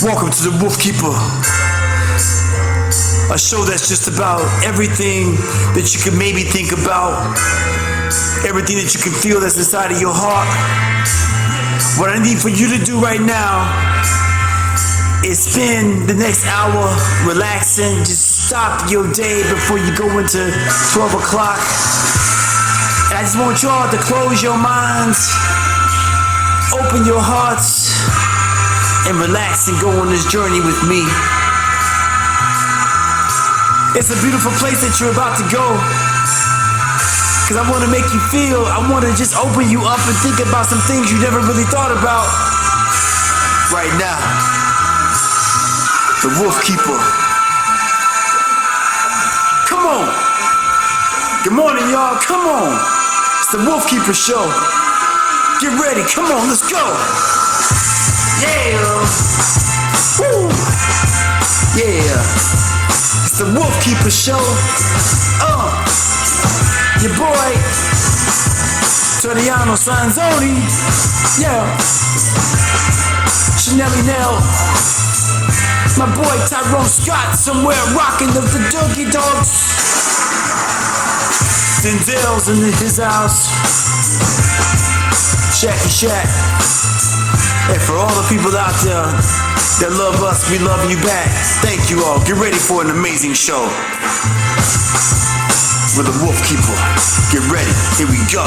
Welcome to the Wolfkeeper, a show that's just about everything that you can maybe think about, everything that you can feel that's inside of your heart. What I need for you to do right now is spend the next hour relaxing. Just stop your day before you go into 12 o'clock. And I just want y'all to close your minds, open your hearts, and relax and go on this journey with me. It's a beautiful place that you're about to go, because I want to make you feel, I want to just open you up and think about some things you never really thought about. Right now, the Wolfkeeper. Come on. Good morning, y'all. Come on. It's the Wolfkeeper show. Get ready. Come on, let's go. Yeah. Woo. Yeah. It's the Wolfkeeper show. Your boy Toriano Sanzoni. Yeah. Chanelli Nell. My boy Tyrone Scott somewhere rocking the Doogie Dogs. Denzel's in his house. Shacky Shack. And for all the people out there that love us, we love you back. Thank you all. Get ready for an amazing show with the Wolfkeeper. Get ready. Here we go.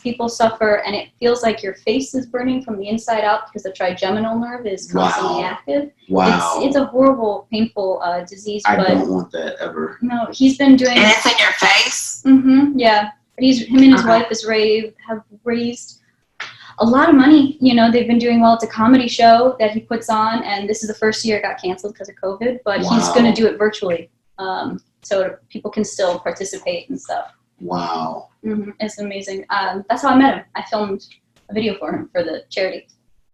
People suffer, and it feels like your face is burning from the inside out because the trigeminal nerve is constantly active. Wow. It's a horrible, painful disease. I but don't want that ever. No, he's been doing. And it's in your face? Mm-hmm, yeah. But him and his wife have raised a lot of money. You know, they've been doing well. It's a comedy show that he puts on, and this is the first year it got canceled because of COVID, but he's going to do it virtually, so people can still participate and stuff. Wow. Mm-hmm. It's amazing. That's how I met him. I filmed a video for him for the charity.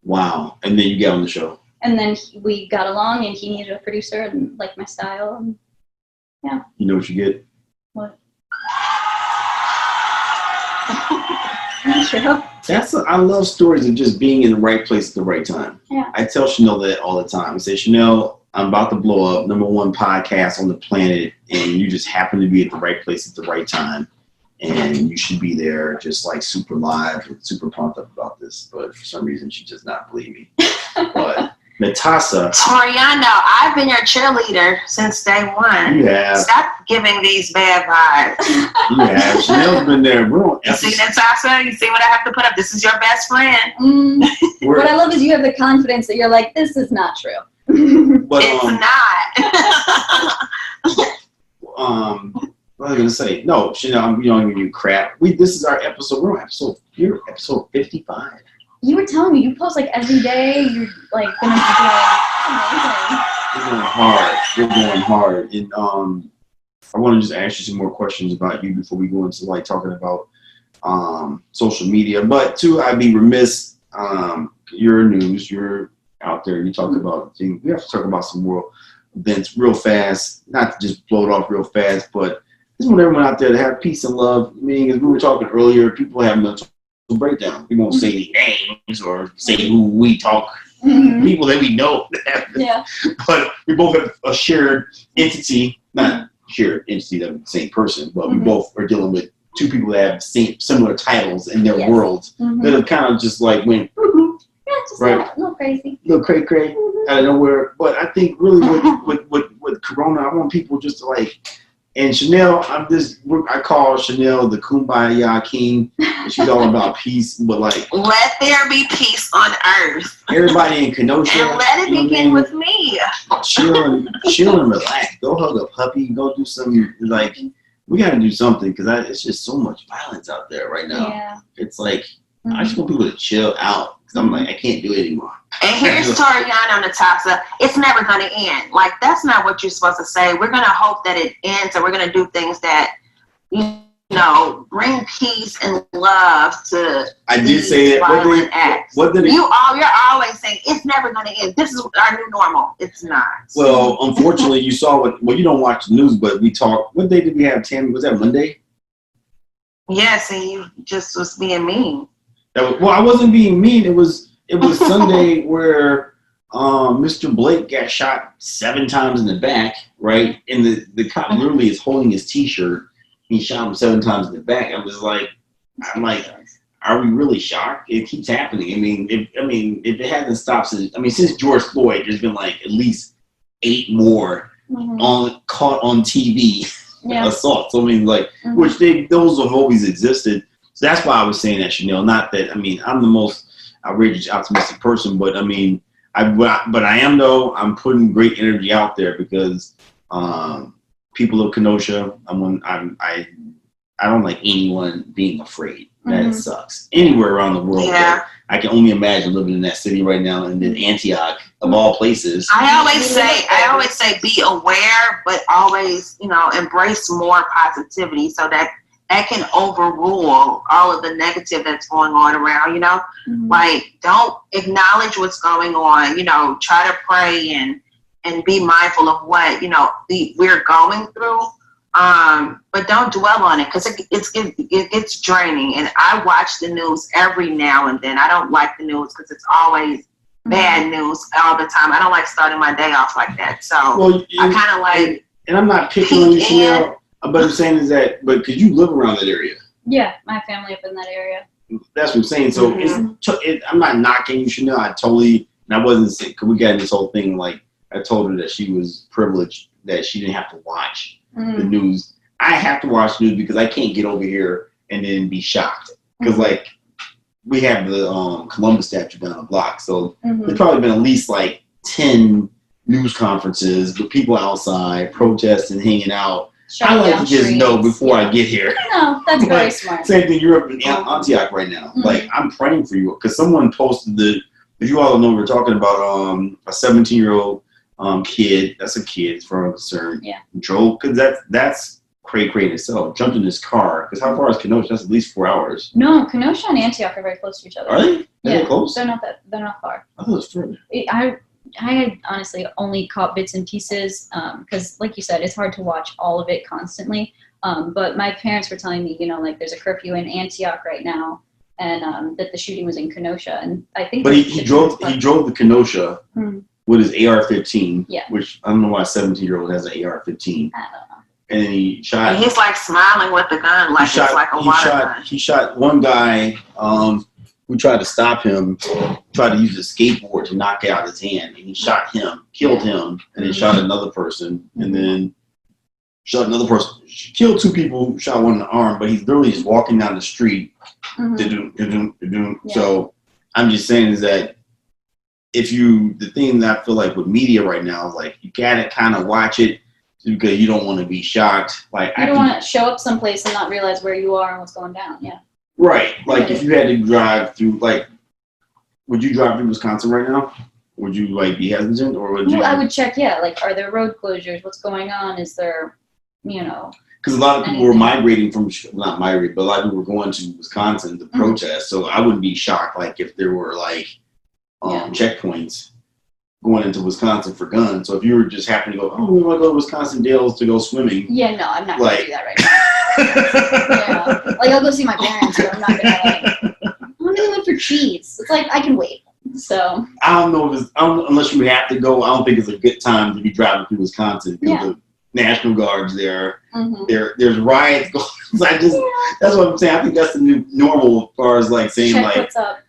Wow. And then you get on the show. And then we got along, and he needed a producer and liked my style. And yeah. You know what you get? What? Sure. I love stories of just being in the right place at the right time. Yeah. I tell Chanel that all the time. I say, Chanel, I'm about to blow up, #1 podcast on the planet, and you just happen to be at the right place at the right time. And you should be there, just like super live and super pumped up about this. But for some reason, she does not believe me. But Natasa. Toriano, I've been your cheerleader since day one. You have. Stop giving these bad vibes. You have. Chanel's been there. We're on You see, Natasa? You see what I have to put up? This is your best friend. What I love is you have the confidence that you're like, this is not true. But, it's not. What was I gonna say? No, Chanel, I'm giving you crap. This is our episode. We're on episode 55. You were telling me you post like every day. You're like gonna be doing amazing. We're going hard. And I want to just ask you some more questions about you before we go into like talking about social media. But too, I'd be remiss. You're news. You're out there. You talk about things. We have to talk about some world events real fast. Not to just blow it off real fast, but just want everyone out there to have peace and love. I mean, as we were talking earlier, people have mental breakdown. We won't say any names or say who we talk. People that we know. Yeah. But we both have a shared entity, not shared entity of the same person, but we both are dealing with two people that have similar titles in their world that have kind of just like went Yeah, just right. a little crazy. Little cray out of nowhere. But I think really with Corona, I want people just to like, and Chanel, I call Chanel the Kumbaya King. She's all about peace, but like, let there be peace on earth. Everybody in Kenosha. And let it begin with me. Chill and relax. Go hug a puppy. Go do some, like, we got to do something because it's just so much violence out there right now. Yeah. It's like, I just want people to chill out because I'm like, I can't do it anymore. And here's Toriana Natasa. It's never going to end. Like, that's not what you're supposed to say. We're going to hope that it ends, and we're going to do things that, you know, bring peace and love to I did say that. violent acts. What did You're always saying it's never going to end. This is our new normal. It's not. Well, unfortunately, you saw you don't watch the news, but we talked. What day did we have, Tammy? Was that Monday? Yes, and you just was being mean. Well, I wasn't being mean. It was Sunday where Mr. Blake got shot 7 times in the back, right? And the cop literally is holding his T-shirt. He shot him 7 times in the back. I'm like, are we really shocked? It keeps happening. I mean, if it hasn't stopped since George Floyd, there's been like at least 8 more caught on TV assaults. I mean, like, which those have always existed. So that's why I was saying that, Chanel. Not that, I mean, I'm the most outrageous, optimistic person, but I mean, I'm putting great energy out there because people of Kenosha, I don't like anyone being afraid. That sucks. Anywhere around the world, I can only imagine living in that city right now, and in Antioch, of all places. I always say, be aware, but always, you know, embrace more positivity, so that can overrule all of the negative that's going on around, you know? Like, don't acknowledge what's going on, you know, try to pray and be mindful of what, you know, we're going through. But don't dwell on it because it gets draining. And I watch the news every now and then. I don't like the news because it's always bad news all the time. I don't like starting my day off like that. So I kind of like. And I'm not picking on you, Chanel. But I'm saying is that, but because you live around that area. Yeah, my family up in that area. That's what I'm saying. So I'm not knocking you, Chanel. I wasn't saying, because we got in this whole thing, like, I told her that she was privileged, that she didn't have to watch the news. I have to watch news because I can't get over here and then be shocked. Because, like, we have the Columbus statue down the block. So there's probably been at least, like, 10 news conferences with people outside protesting, hanging out. I like to just know before I get here. No, that's very smart. Same thing, you're up in Antioch right now. Like, I'm praying for you because someone posted if you all know, we're talking about a 17-year-old kid. That's a kid, as far as I'm concerned. Yeah. Drove, because that's cray in itself. Jumped in his car. Because how far is Kenosha? That's at least 4 hours. No, Kenosha and Antioch are very close to each other. Are they? Yeah, close? They're not far. I thought it was further. I honestly only caught bits and pieces because, like you said, it's hard to watch all of it constantly. But my parents were telling me, you know, like there's a curfew in Antioch right now, and that the shooting was in Kenosha. And I think. But he drove the Kenosha with his AR-15. Yeah. Which I don't know why a 17-year-old has an AR-15. I don't know. And then he shot. And he's like smiling with the gun, like it's like a water gun. He shot one guy. Who tried to stop him, tried to use a skateboard to knock out his hand, and he shot him, killed him, and then shot another person, and then shot another person. Killed 2 people, shot one in the arm, but he's literally just walking down the street. So I'm just saying is that the thing that I feel like with media right now is like you gotta kind of watch it because you don't want to be shocked. Like you don't want to show up someplace and not realize where you are and what's going down. Yeah. Right. Like, if you had to drive through, like, would you drive through Wisconsin right now? Would you, like, be hesitant? Or would you? I would check, like, are there road closures? What's going on? Is there you know. Because a lot of people were migrating from, not migrating, but a lot of people were going to Wisconsin to protest. So I wouldn't be shocked, like, if there were, like, checkpoints going into Wisconsin for guns. So if you were just happening to go, we want to go to Wisconsin Dells to go swimming. Yeah, no, I'm not going to do that right now. Yeah. Like, I'll go see my parents, but I'm not going to, like, I'm going to go for cheese. It's like, I can wait. So. I don't know if it's, unless you have to go, I don't think it's a good time to be driving through Wisconsin. The National Guard's there. There's riots going on. That's what I'm saying. I think that's the new normal as far as, like, saying, like, what's up.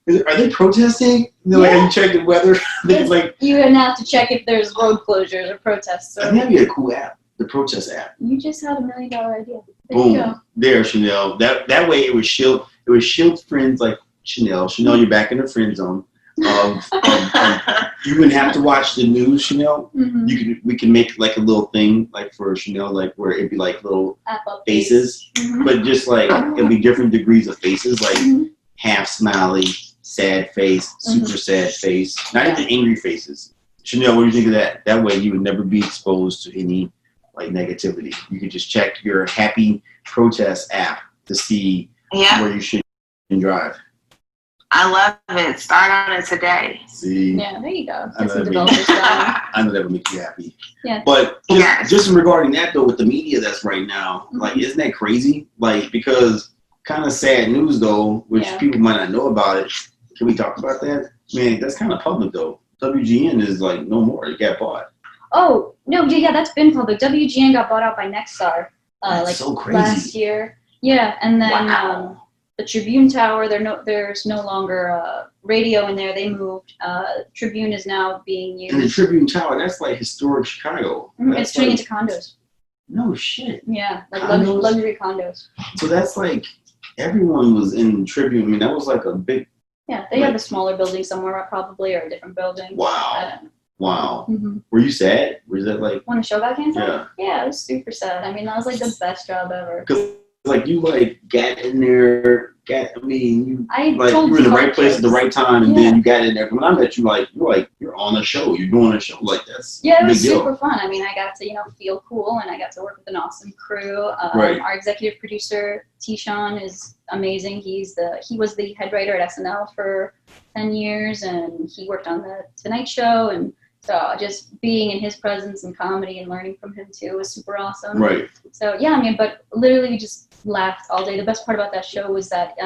Are they protesting? Like, have you checked the weather? It's like, you would have to check if there's road closures or protests. I think that'd be a cool app, the protest app. You just had $1 million idea. Boom. There, Chanel. That way it would shield friends like Chanel. Chanel, you're back in the friend zone. You wouldn't have to watch the news, Chanel. We can make like a little thing like for Chanel, like where it'd be like little faces, but just like it'd be different degrees of faces, like half smiley, sad face, super sad face, not even angry faces. Chanel, what do you think of that? That way you would never be exposed to any like negativity. You could just check your happy protest app to see where you should drive. I love it. Start on it today. See? Yeah, there you go. I know that would make you happy. Yeah. But just regarding that though, with the media that's right now, like, isn't that crazy? Like, because kind of sad news though, which people might not know about it. Can we talk about that? Man, that's kind of public though. WGN is like no more. It got bought. Oh no, yeah, that's been public. WGN got bought out by Nexstar, like so crazy. last year. Yeah, and then the Tribune Tower. There's no longer radio in there. They moved. Tribune is now being used. And the Tribune Tower, that's like historic Chicago. It's turning into condos. No shit. Yeah, like luxury condos. So that's like everyone was in Tribune. I mean, that was like a big. Yeah, they have a smaller building somewhere probably, or a different building. Wow. Wow. Were you sad? Was that like when the show got canceled? Yeah. Yeah, it was super sad. I mean, that was like the best job ever. Because like you like got in there. You were in the right place at the right time, and then you got in there. When I met you, you're on a show. You're doing a show like this. Yeah, it was super fun. I mean, I got to feel cool, and I got to work with an awesome crew. Our executive producer T-Shawn is amazing. He was the head writer at SNL for 10 years, and he worked on the Tonight Show, and so just being in his presence and comedy and learning from him too was super awesome. Right. So yeah, I mean, but literally we just laughed all day. The best part about that show was that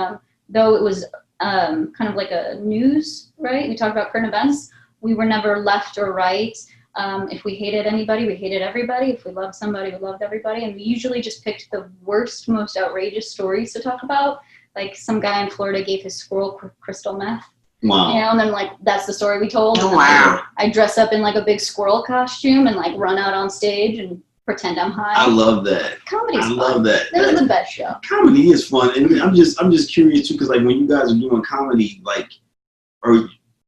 though it was kind of like a news, right? We talked about current events. We were never left or right. If we hated anybody, we hated everybody. If we loved somebody, we loved everybody. And we usually just picked the worst, most outrageous stories to talk about. Like some guy in Florida gave his squirrel crystal meth. Wow. And then that's the story we told. Oh, wow. I dress up in like a big squirrel costume and run out on stage and pretend I'm high. I love that. Comedy's fun. I love that. It was the best show. Comedy is fun, and I'm just curious too, because like when you guys are doing comedy,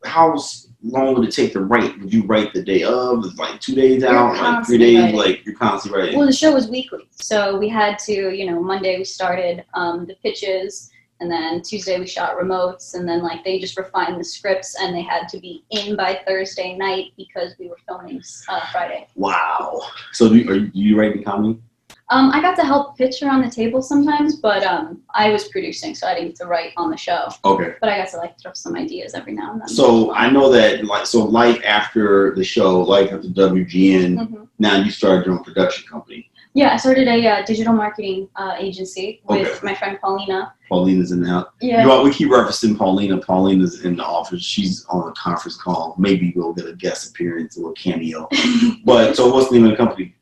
how long would it take to write? Would you write the day of? Like 2 days out, like 3 days? Writing. Like you're constantly writing. Well, the show was weekly, so we had to, Monday we started the pitches. And then Tuesday we shot remotes, and then they just refined the scripts, and they had to be in by Thursday night because we were filming Friday. Wow! So are you writing comedy? I got to help pitch around the table sometimes, but I was producing, so I didn't get to write on the show. Okay. But I got to throw some ideas every now and then. So I know that life after the show, life after WGN, now you started your own production company. Yeah, I started a digital marketing agency with my friend Paulina. Paulina's in the house. Yeah. We keep referencing Paulina. Paulina's in the office. She's on a conference call. Maybe we'll get a guest appearance, a little cameo. But so what's the name of the company?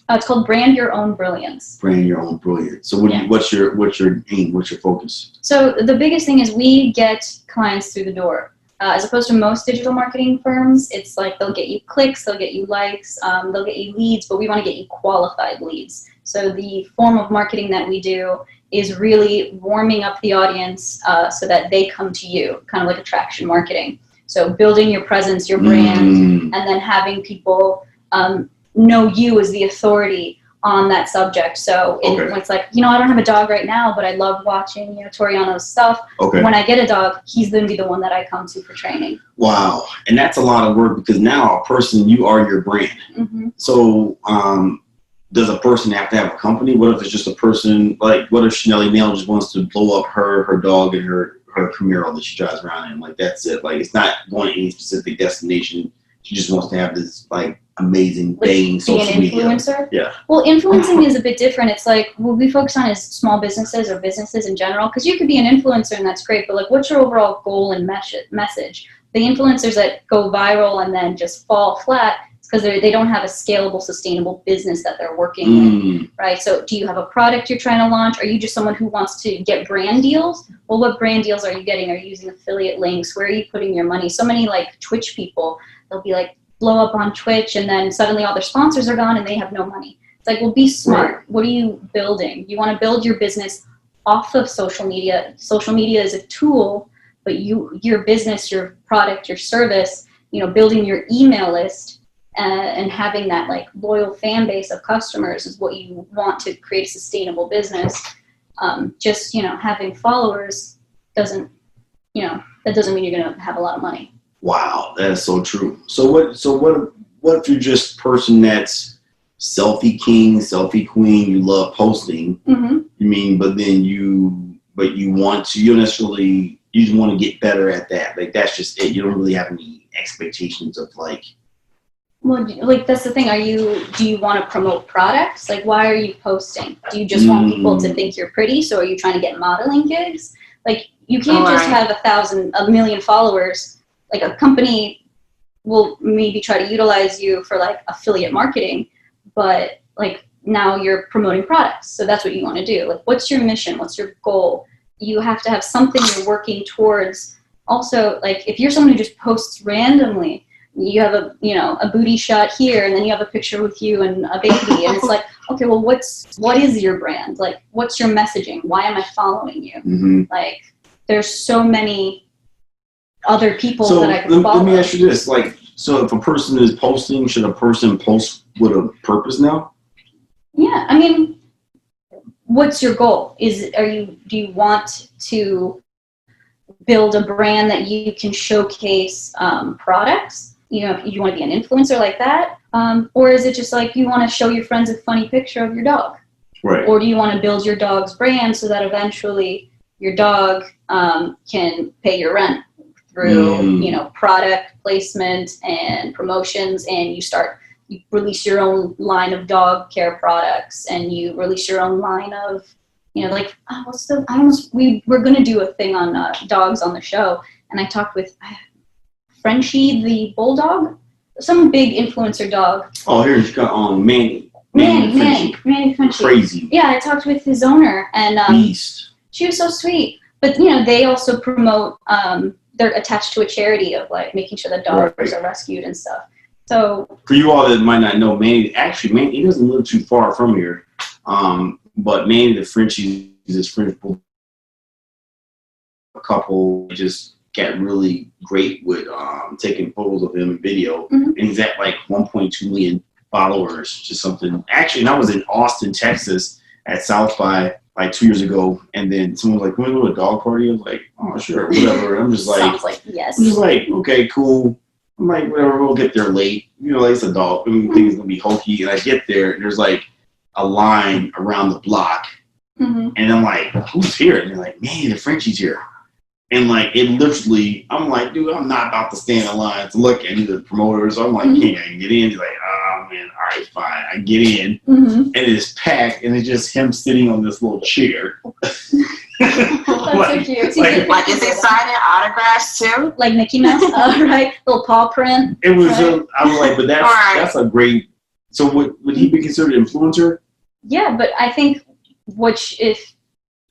It's called Brand Your Own Brilliance. Brand Your Own Brilliance. So what's your aim? What's your focus? So the biggest thing is we get clients through the door. As opposed to most digital marketing firms, it's they'll get you clicks, they'll get you likes, they'll get you leads, but we want to get you qualified leads. So the form of marketing that we do is really warming up the audience so that they come to you, kind of like attraction marketing. So building your presence, your brand, and then having people know you as the authority on that subject. So it's I don't have a dog right now, but I love watching, Toriano's stuff. Okay. When I get a dog, he's going to be the one that I come to for training. Wow. And that's a lot of work because now you are your brand. So does a person have to have a company? What if it's just a person, like, what if Chanel Nail just wants to blow up her dog and her Camaro that she drives around in? Like, that's it. Like, it's not going to any specific destination. She just wants to have this, like, amazing bang social media. Influencer? Yeah. Well, influencing is a bit different. It's like what we focus on is small businesses or businesses in general, because you could be an influencer and that's great, but like, what's your overall goal and message? The influencers that go viral and then just fall flat, because they don't have a scalable, sustainable business that they're working with, right? So do you have a product you're trying to launch? Are you just someone who wants to get brand deals? Well, what brand deals are you getting? Are you using affiliate links? Where are you putting your money? So many like Twitch people, they'll be like blow up on Twitch and then suddenly all their sponsors are gone and they have no money. It's like, well, be smart. Right. What are you building? You want to build your business off of social media. Social media is a tool, but your business, your product, your service, building your email list, and having that like loyal fan base of customers is what you want to create a sustainable business. Just having followers doesn't mean you're gonna have a lot of money. Wow, that is so true. So what if you're just a person that's selfie king, selfie queen, you love posting, but you want to, you just want to get better at that. Like, that's just it. You don't really have any expectations of like. Well, like, that's the thing. Do you want to promote products? Like, why are you posting? Do you just want people to think you're pretty? So are you trying to get modeling gigs? Like, you can't just have 1 million followers. Like, a company will maybe try to utilize you for like affiliate marketing, but like now you're promoting products. So that's what you want to do. Like, what's your mission? What's your goal? You have to have something you're working towards. Also, like, if you're someone who just posts randomly, you have a booty shot here, and then you have a picture with you and a baby, and it's like, okay, well, what is your brand? Like, what's your messaging? Why am I following you? Like, there's so many other people that I can follow. Let me ask you this: like, so if a person is posting, should a person post with a purpose now? Yeah, I mean, what's your goal? Do you want to build a brand that you can showcase products? If you want to be an influencer like that, or is it just like you want to show your friends a funny picture of your dog? Right. Or do you want to build your dog's brand so that eventually your dog can pay your rent through product placement and promotions, and you release your own line of dog care products, and you release your own line of we're gonna do a thing on dogs on the show, and I talked with Frenchie the bulldog, some big influencer dog. Oh, here you got Manny Frenchie. Crazy. Yeah, I talked with his owner, and Beast. She was so sweet. But they also promote. They're attached to a charity of like making sure that dogs are rescued and stuff. So for you all that might not know, Manny he doesn't live too far from here. But Manny the Frenchie is this French couple just got really great with taking photos of him and video, and he's at like 1.2 million followers, just something. Actually, and I was in Austin, Texas at South by like 2 years ago, and then someone was like, "Can we go to a dog party?" I was like, "Oh, sure, whatever." I'm just like, sounds like yes. I'm just like, okay, cool. I'm like, whatever, we'll get there late. Like, it's a dog. I think it's gonna be hokey, and I get there, and there's like a line around the block, and I'm like, "Who's here?" And they're like, "Man, the Frenchie's here." And like, it literally, I'm like, dude, I'm not about to stand in line to look at the promoters. So I'm like, can't I get in? He's like, oh man, all right, fine. I get in, and it's packed, and it's just him sitting on this little chair. That's so cute. Like, is he signing autographs too? Like Mickey Mouse, right? Little paw print. It was. Right? I was like, but that's a great. So would he be considered an influencer? Yeah, but I think if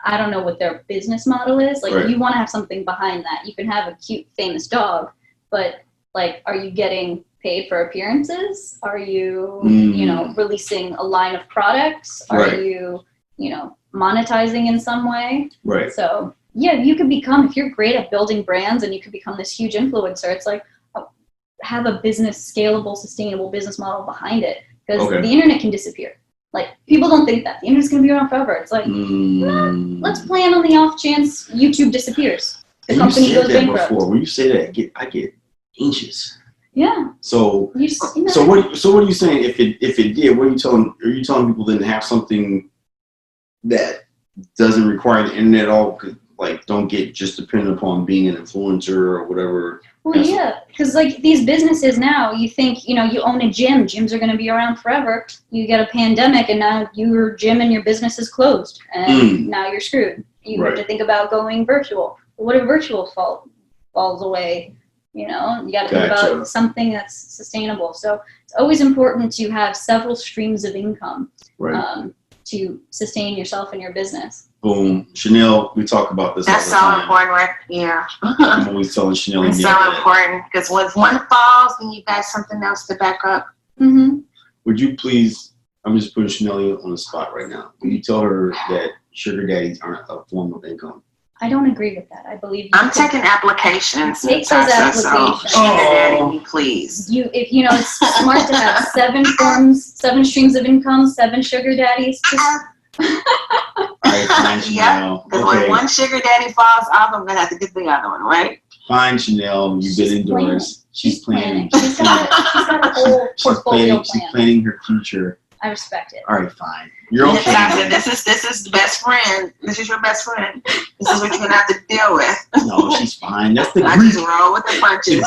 I don't know what their business model is. Like, you want to have something behind that. You can have a cute, famous dog, but like, are you getting paid for appearances? Are you, releasing a line of products? Are you, monetizing in some way? Right. So yeah, you could become, if you're great at building brands and you could become this huge influencer, it's like, have a scalable, sustainable business model behind it, because the internet can disappear. Like, people don't think that the internet's gonna be around forever. It's like, let's plan on the off chance YouTube disappears. The company goes bankrupt. When you say that, I get anxious. Yeah. So You just, you know, so what are you saying? If it did, what are you telling? Are you telling people then to have something that doesn't require the internet at all? Like, don't get just dependent upon being an influencer or whatever. well, yeah, because like these businesses now, you think, you know, you own a gym. Gyms are going to be around forever. You get a pandemic, and now your gym and your business is closed, and now you're screwed. You have to think about going virtual. What if virtual falls away? You know, you got to think about something that's sustainable. So it's always important to have several streams of income to sustain yourself and your business. Boom. Chanel, we talk about this That's all the so time. important, right? Yeah. I'm always telling Chanel. It's so important because when one falls, then you got something else to back up. Mm-hmm. Would you please, I'm just putting Chanel on the spot right now. Will you tell her that sugar daddies aren't a form of income? I don't agree with that. I believe I'm taking applications. Take those applications. So sugar daddy, please. If you know, it's smart to have 7 streams of income, 7 sugar daddies. All right, fine, Chanel. Because when one sugar daddy falls off, I'm gonna have to get the other one, right? Fine, Chanel. You've been indoors. She's planning. She's got a whole portfolio plan. She's planning her future. I respect it. All right, fine. You're okay. Natasa, this is the best friend. This is your best friend. This is what you're gonna have to deal with. No, she's fine. That's the I Greek. just roll with the punches. The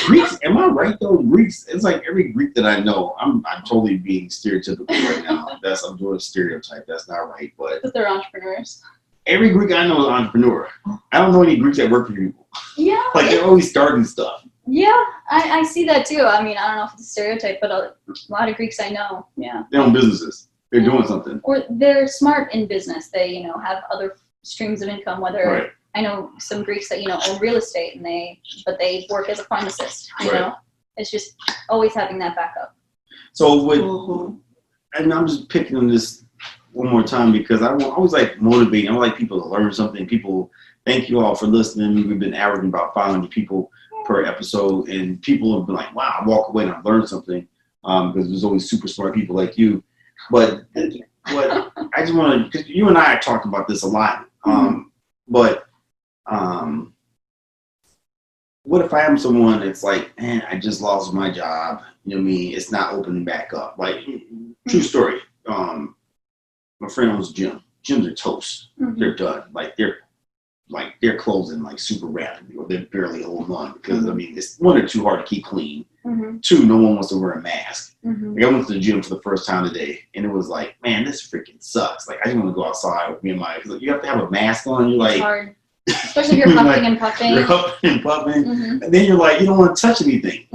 Greeks. Am I right though? Greeks. It's like every Greek that I know. I'm totally being stereotypical right now. I'm doing a stereotype. That's not right. But they're entrepreneurs. Every Greek I know is an entrepreneur. I don't know any Greeks that work for people. Yeah. Like they're always starting stuff. Yeah, I see that too. I mean, I don't know if it's a stereotype, but a lot of Greeks I know, yeah. They own businesses. They're doing something. Or they're smart in business. They, you know, have other streams of income, whether I know some Greeks that, you know, own real estate but they work as a pharmacist, you know. It's just always having that backup. So and I'm just picking on this one more time because I always like motivating. I like people to learn something. People, thank you all for listening. We've been averaging about 500 people per episode, and people have been like, wow, I walk away and I've learned something, because there's always super smart people like you. But what I just want to, because you and I have talked about this a lot, but what if I am someone that's like, man, I just lost my job, you know what I mean, it's not opening back up. Like, true story, my friend owns a gym. Gyms are toast. They're done. They're closing like super rapidly, or they're barely holding on because I mean, it's 1 or 2 hard to keep clean. 2, no one wants to wear a mask. Like I went to the gym for the first time today, and it was like, man, this freaking sucks. Like I just want to go outside with me and my. Like, you have to have a mask on. You're like, it's hard, especially if you're huffing and puffing. You're huffing and puffing, and then you're like, you don't want to touch anything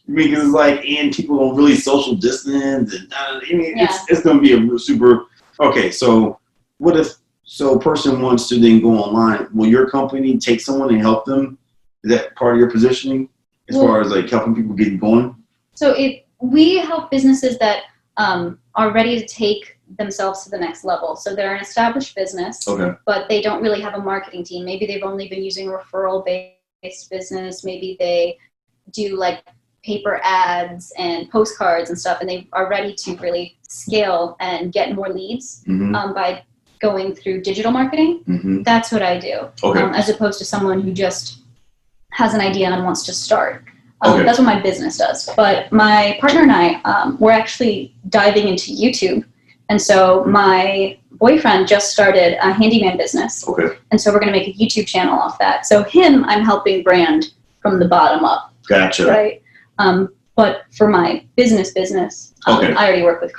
because it's like, and people don't really social distance, and I mean, it's going to be a super. Okay, so what if? So a person wants to then go online. Will your company take someone and help them? Is that part of your positioning as far as like helping people get going? So we help businesses that are ready to take themselves to the next level. So they're an established business, but they don't really have a marketing team. Maybe they've only been using referral-based business. Maybe they do like paper ads and postcards and stuff, and they are ready to really scale and get more leads by going through digital marketing. That's what I do, as opposed to someone who just has an idea and wants to start. That's what my business does. But my partner and I, we're actually diving into YouTube. And so my boyfriend just started a handyman business. And so we're going to make a YouTube channel off that. So him, I'm helping brand from the bottom up. Gotcha. Right. But for my business, I already work with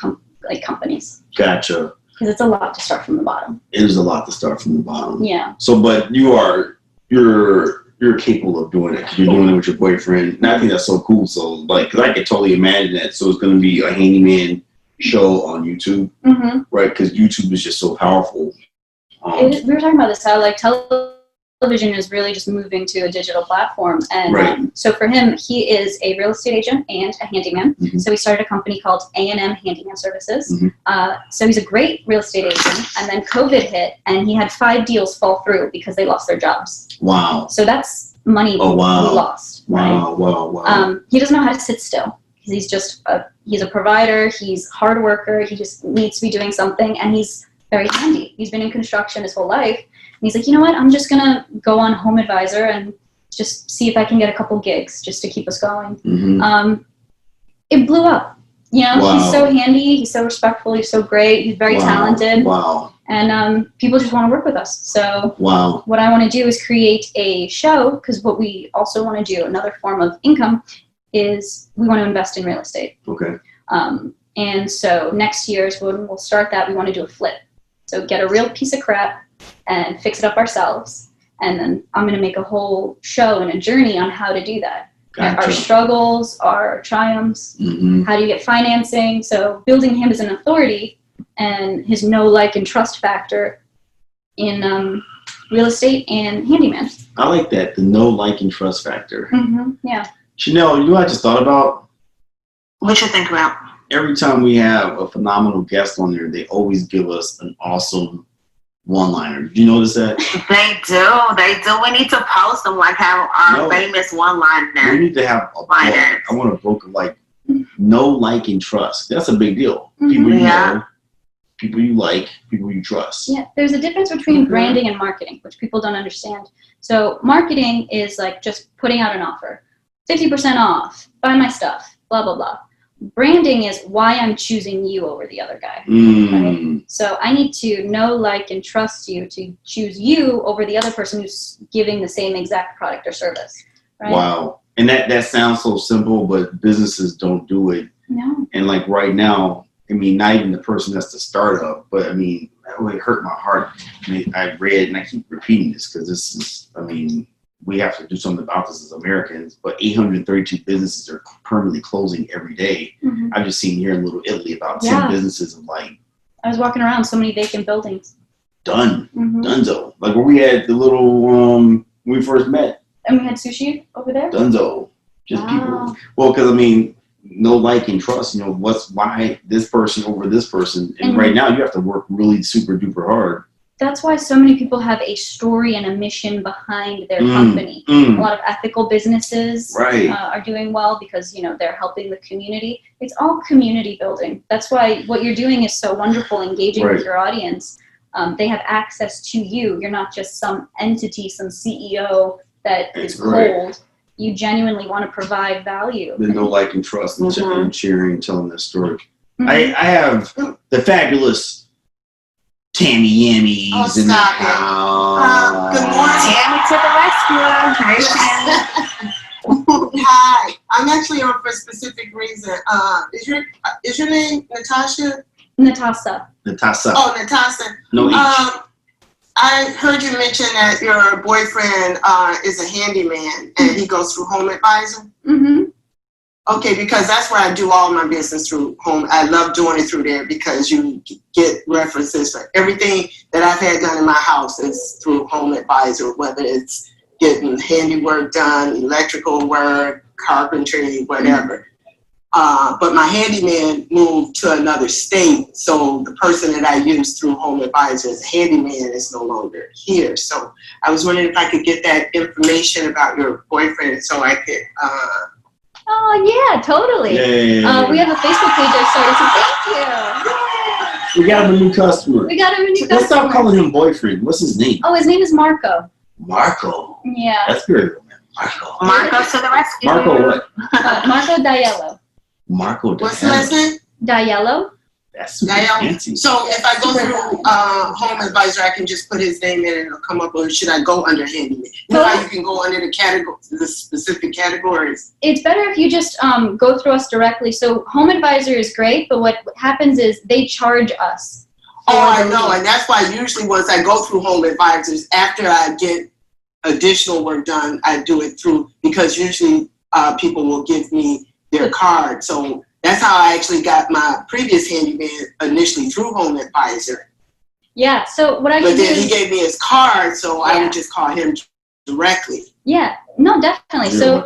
companies. Gotcha. Because it's a lot to start from the bottom. It is a lot to start from the bottom. Yeah. So, but you're capable of doing it. You're doing it with your boyfriend. And I think that's so cool. So, like, because I could totally imagine that. So it's going to be a handyman show on YouTube, right? Because YouTube is just so powerful. We were talking about this, how like television is really just moving to a digital platform. And so for him, he is a real estate agent and a handyman. So he started a company called A&M Handyman Services. So he's a great real estate agent. And then COVID hit, and he had 5 deals fall through because they lost their jobs. Wow. So that's money he lost. Wow. He doesn't know how to sit still. He's just he's a provider. He's a hard worker. He just needs to be doing something, and he's very handy. He's been in construction his whole life. And he's like, you know what? I'm just going to go on Home Advisor and just see if I can get a couple gigs just to keep us going. Mm-hmm. It blew up. You know, Wow. he's so handy, he's so respectful, he's so great, he's very talented. Wow. And people just want to work with us. So Wow. what I want to do is create a show, because what we also want to do, another form of income, is we want to invest in real estate. Okay. And so next year is when we'll start that. We want to do a flip. So get a real piece of crap and fix it up ourselves. And then I'm going to make a whole show and a journey on how to do that. Gotcha. Our struggles, our triumphs, Mm-hmm. how do you get financing. So building him as an authority and his know, like, and trust factor in real estate and handyman. I like that, the know, like, and trust factor. Mm-hmm. Yeah. Chanel, you know what I just thought about? What you think about? Every time we have a phenomenal guest on there, they always give us an awesome one-liner. Did you notice that? They do. We need to post them, like have our famous one-liner. We need to have a book. I want a book of like know, like, and trust. That's a big deal. Mm-hmm. People you know, people you like, people you trust. Yeah, there's a difference between branding and marketing, which people don't understand. So marketing is like just putting out an offer. 50% off, buy my stuff, blah, blah, blah. Branding is why I'm choosing you over the other guy. Right? So I need to know, like, and trust you to choose you over the other person who's giving the same exact product or service. Right? Wow. And that sounds so simple, but businesses don't do it. No. And like right now, I mean, not even the person that's the startup, but I mean, that really hurt my heart. I mean, I read, and I keep repeating this because this is, I mean, we have to do something about this as Americans, but 832 businesses are permanently closing every day. Mm-hmm. I've just seen here in Little Italy about 10 businesses of like, I was walking around, so many vacant buildings. done, Mm-hmm. Dunzo. Like where we had the little, when we first met. And we had sushi over there? Dunzo. Just people. Well, because I mean, no, like, and trust, you know, why this person over this person. And right now you have to work really super duper hard. That's why so many people have a story and a mission behind their company. A lot of ethical businesses are doing well because, you know, they're helping the community. It's all community building. That's why what you're doing is so wonderful, engaging with your audience. They have access to you. You're not just some entity, some CEO that is cold. You genuinely want to provide value. There's no like and trust and cheering, telling that story. I have the fabulous Tammy Yammies in the house. Good morning. Tammy to the rescue. Hi. I'm actually on for a specific reason. Is your name Natasha? Natasa. Natasa. Oh, Natasa. No H. I heard you mention that your boyfriend is a handyman and he goes through Home Advisor. Mm-hmm. Okay, because that's where I do all my business through Home. I love doing it through there because you get references for everything that I've had done in my house is through Home Advisor, whether it's getting handiwork done, electrical work, carpentry, whatever. But my handyman moved to another state, so the person that I used through Home Advisor as a handyman is no longer here. So I was wondering if I could get that information about your boyfriend so I could... Oh, yeah, totally. Yeah. We have a Facebook page I started, so thank you. We got him a new customer. Let's stop calling him boyfriend. What's his name? Oh, his name is Marco. Marco. Yeah. That's very good, man. Marco. Marco to the rescue. Marco what? Marco Diello. Marco. What's the last name? Diello. That's super fancy. So if I go through Home Advisor, I can just put his name in and it'll come up, or should I go under handyman? You know how you can go under the category, the specific categories? It's better if you just go through us directly. So Home Advisor is great, but what happens is they charge us. Oh, I know, and that's why usually once I go through Home Advisors, after I get additional work done, I do it through, because usually people will give me their card. So that's how I actually got my previous handyman initially through Home Advisor. Yeah, so what I can do But then he gave me his card, so I would just call him directly. Yeah, no, definitely. So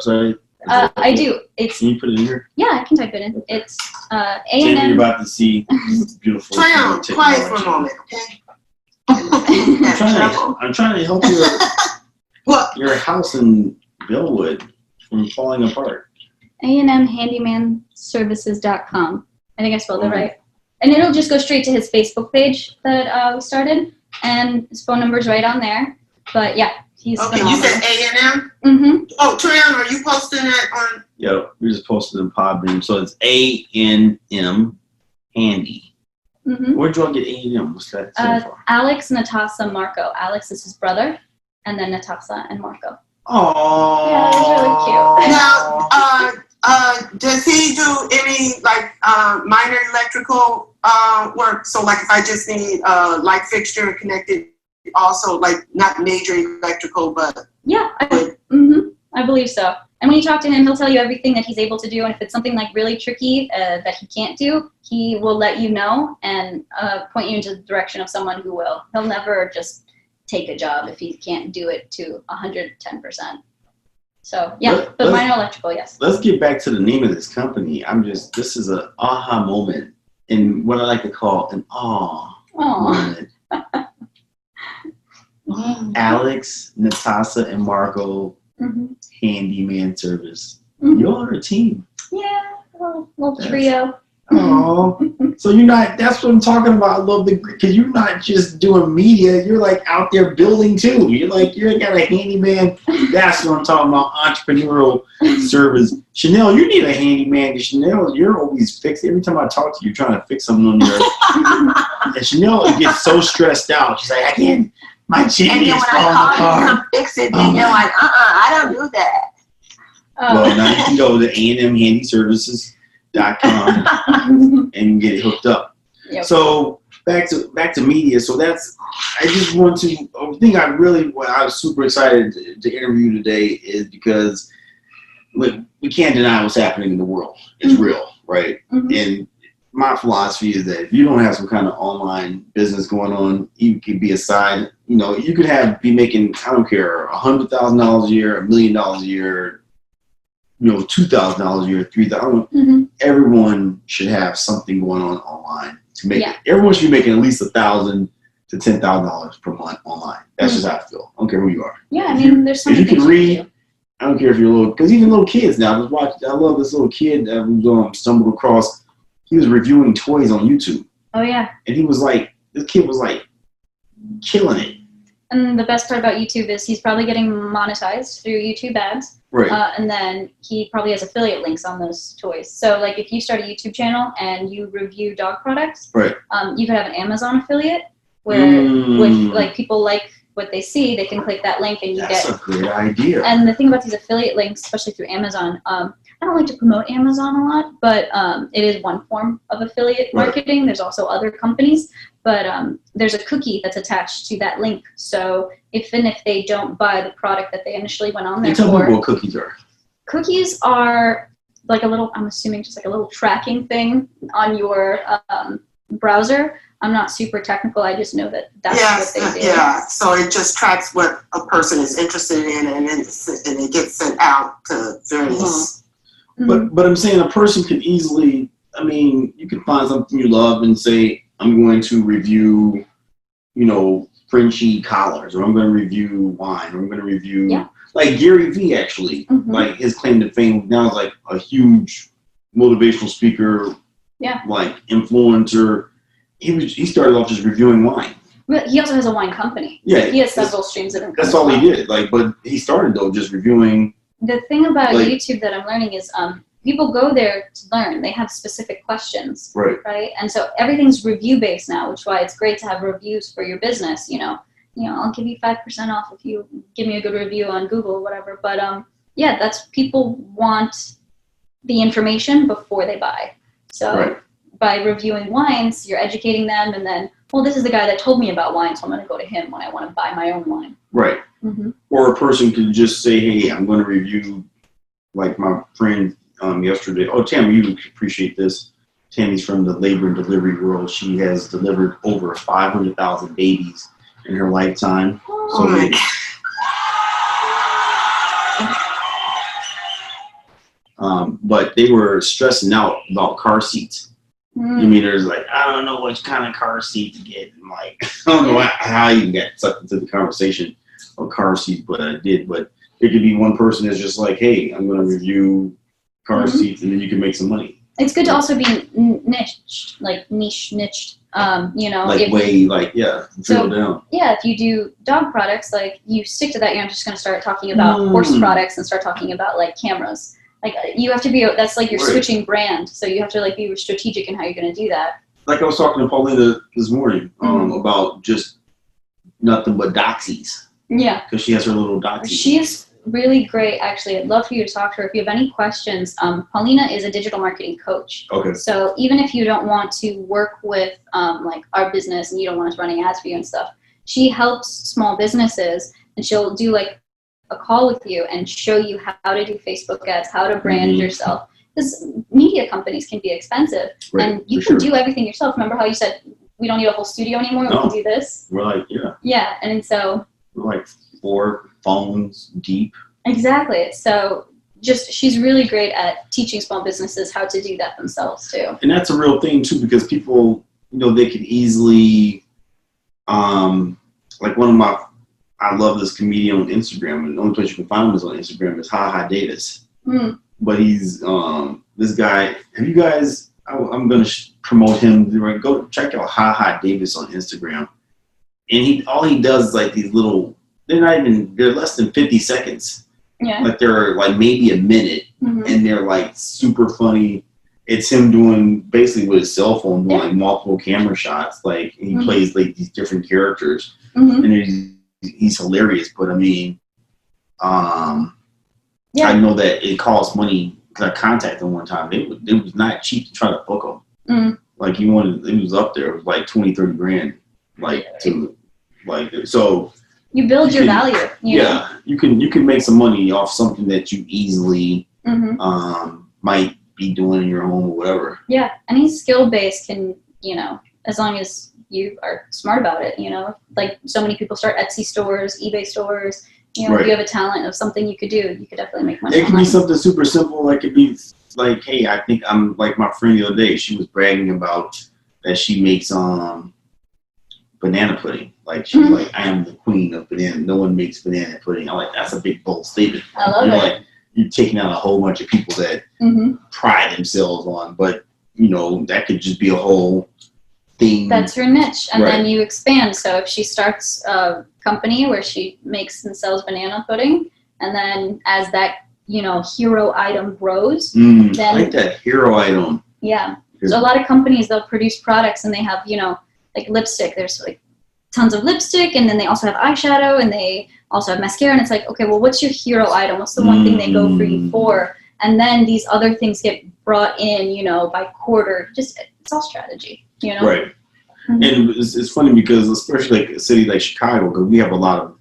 I do. It's. Can you put it in here? Yeah, I can type it in. It's Jamie, A&M. you're about to see beautiful. Quiet for a moment, okay? I'm trying to help your house in Bellwood from falling apart. A&mhandymanservices.com. I think I spelled it right. And it'll just go straight to his Facebook page that we started, and his phone number's right on there. But yeah, He's Okay, phenomenal. you said A&M? Mm-hmm. Oh, Triana, are you posting that on? Yep, we just posted in Podbeam. So it's A-N-M, Handy. Mm-hmm. Where'd y'all get A&M? What's that stand for? Alex, Natasa, Marco. Alex is his brother, and then Natasa and Marco. Oh. Yeah, that was really cute. Now, does he do any like minor electrical work? So like if I just need light fixture connected, also like not major electrical, but Yeah, I believe so. And when you talk to him, he'll tell you everything that he's able to do. And if it's something like really tricky that he can't do, he will let you know and point you into the direction of someone who will. He'll never just take a job if he can't do it to 110%. So yeah, but minor electrical, yes. Let's get back to the name of this company. This is an aha moment in what I like to call an moment. Alex, Natasa, and Marco, handyman service. You're on a team. Yeah, little trio. Oh, so you're not, that's what I'm talking about. I love because you're not just doing media, you're like out there building too. You're got a handyman. That's what I'm talking about, entrepreneurial service. Chanel, you need a handyman. Chanel, you're always fixed. Every time I talk to you, you're trying to fix something on your, and Chanel gets so stressed out. She's like, I can't, my chimney is falling apart. And then when I call you to come fix it, then you're like, I don't do that. Well, now you can go to A&MHandyServices.com and get it hooked up. Yep. So back to media. So I just want to. What I was super excited to interview today is because we can't deny what's happening in the world. It's real, right? And my philosophy is that if you don't have some kind of online business going on, you could be a side. You could be making, I don't care, $100,000 a year, $1 million a year. $2,000 a year, $3,000. Everyone should have something going on online to make it. Everyone should be making at least $1,000 to $10,000 per month online. That's just how I feel. I don't care who you are. Yeah, I mean, there's something. If you can read, I don't care if you're because even little kids now. I love this little kid that was stumbled across. He was reviewing toys on YouTube. Oh yeah. And this kid was like killing it. And the best part about YouTube is he's probably getting monetized through YouTube ads. Right. And then he probably has affiliate links on those toys. So like if you start a YouTube channel and you review dog products, right. You could have an Amazon affiliate where with like people like what they see, they can click that link and That's a great idea. And the thing about these affiliate links, especially through Amazon, I don't like to promote Amazon a lot, but it is one form of affiliate marketing. There's also other companies, but there's a cookie that's attached to that link. So if they don't buy the product that they initially went on there tell for. people what cookies are. Cookies are like I'm assuming just like a little tracking thing on your browser. I'm not super technical. I just know that's what they do. Yeah, so it just tracks what a person is interested in, and it gets sent out to various. But I'm saying a person can easily. I mean, you can find something you love and say, I'm going to review, Frenchy collars, or I'm going to review wine, or I'm going to review like Gary Vee actually. Like his claim to fame now is like a huge motivational speaker, like influencer. He started off just reviewing wine. But he also has a wine company. Yeah, he has several streams of income. That's all he did. But he started though just reviewing. The thing about YouTube that I'm learning is people go there to learn. They have specific questions, right? And so everything's review based now, which is why it's great to have reviews for your business. I'll give you 5% off if you give me a good review on Google or whatever. But that's people want the information before they buy. So by reviewing wines, you're educating them, and then, well, this is the guy that told me about wine, so I'm going to go to him when I want to buy my own wine. Right. Or a person could just say, hey, I'm going to review, like my friend yesterday. Oh, Tammy, you appreciate this. Tammy's from the labor and delivery world. She has delivered over 500,000 babies in her lifetime. But they were stressing out about car seats. I mean, there's like, I don't know which kind of car seat to get. I'm like, I don't know how I even got sucked into the conversation of car seats, but I did. But there could be one person that's just like, hey, I'm going to review car seats, and then you can make some money. It's good to also be niched. You know, Like drill down. Yeah, if you do dog products, like you stick to that. You're not just going to start talking about horse products and start talking about like cameras. Like you have to be. That's like you're switching brand, so you have to like be strategic in how you're going to do that. Like I was talking to Paulina this morning about just nothing but doxies. Yeah, because she has her little doxies. She's really great, actually. I'd love for you to talk to her if you have any questions. Paulina is a digital marketing coach. Okay. So even if you don't want to work with like our business and you don't want us running ads for you and stuff, she helps small businesses, and she'll do like a call with you and show you how to do Facebook ads, how to brand yourself. Because media companies can be expensive, and you can do everything yourself. Remember how you said we don't need a whole studio anymore? We can do this. We're like, yeah, and so we're like 4 phones deep. Exactly. So she's really great at teaching small businesses how to do that themselves too. And that's a real thing too, because people, they can easily, like I love this comedian on Instagram, and the only place you can find him is on Instagram is Ha Ha Davis. But he's this guy. Have you guys? I'm gonna promote him. Go check out Ha Ha Davis on Instagram, and all he does is like these little. They're less than 50 seconds. Yeah. Like they're like maybe a minute, and they're like super funny. It's him doing basically with his cell phone, doing like multiple camera shots. Like and he plays like these different characters, and he's hilarious. But I mean, I know that it costs money. Cause I contacted him one time. It was not cheap to try to book him. Like it was up there. It was like 20-30 grand. So. You build your value. You know? You can make some money off something that you easily might be doing in your home or whatever. Yeah, any skill base can, as long as you are smart about it, like so many people start Etsy stores, eBay stores. If you have a talent of something you could do, you could definitely make money. It can be something super simple. Like it could be like, hey, I think I'm like my friend the other day. She was bragging about that she makes banana pudding. Like she's like, I am the queen of banana. No one makes banana pudding. I'm like, that's a big bold statement. I love it. Like you're taking out a whole bunch of people that pride themselves on, but that could just be a whole thing. That's her niche, and then you expand. So if she starts a company where she makes and sells banana pudding, and then as that hero item grows, then I like that hero item. Yeah. So a lot of companies, they'll produce products and they have like lipstick. There's like tons of lipstick, and then they also have eyeshadow, and they also have mascara. And it's like, okay, well, what's your hero item? What's the one thing they go for you for? And then these other things get brought in, by quarter. Just it's all strategy, Right. And it's funny because especially like a city like Chicago, because we have a lot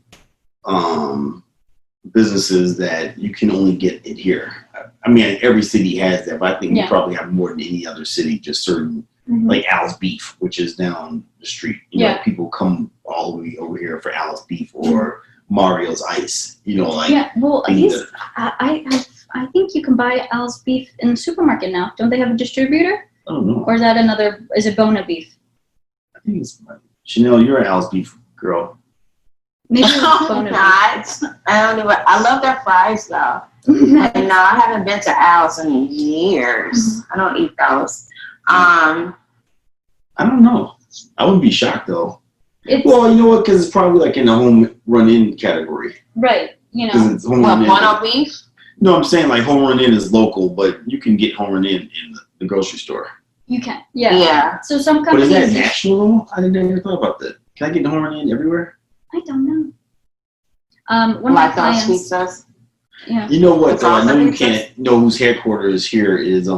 of businesses that you can only get it here. I mean, every city has that, but I think we probably have more than any other city. Just certain. Like Al's Beef, which is down the street. People come all the way over here for Al's Beef or Mario's Ice. Well, I think you can buy Al's Beef in the supermarket now. Don't they have a distributor? I don't know. Or is that is it Bona Beef? I think it's Chanel. You're an Al's Beef girl. Maybe it's Bona Beef. I don't know. I love their fries though. And no, I haven't been to Al's in years. I don't eat those. I don't know. I wouldn't be shocked though. Well, you know what? Because it's probably like in the home run-in category. Right. It's home what, Bona Beef? No, I'm saying like home run-in is local, but you can get home run-in in the grocery store. You can. Yeah. So some companies. But is that national? I didn't ever thought about that. Can I get home run-in everywhere? I don't know. One like of my clients. Pizzas? Yeah. You know what? I know you can't know whose headquarters here is.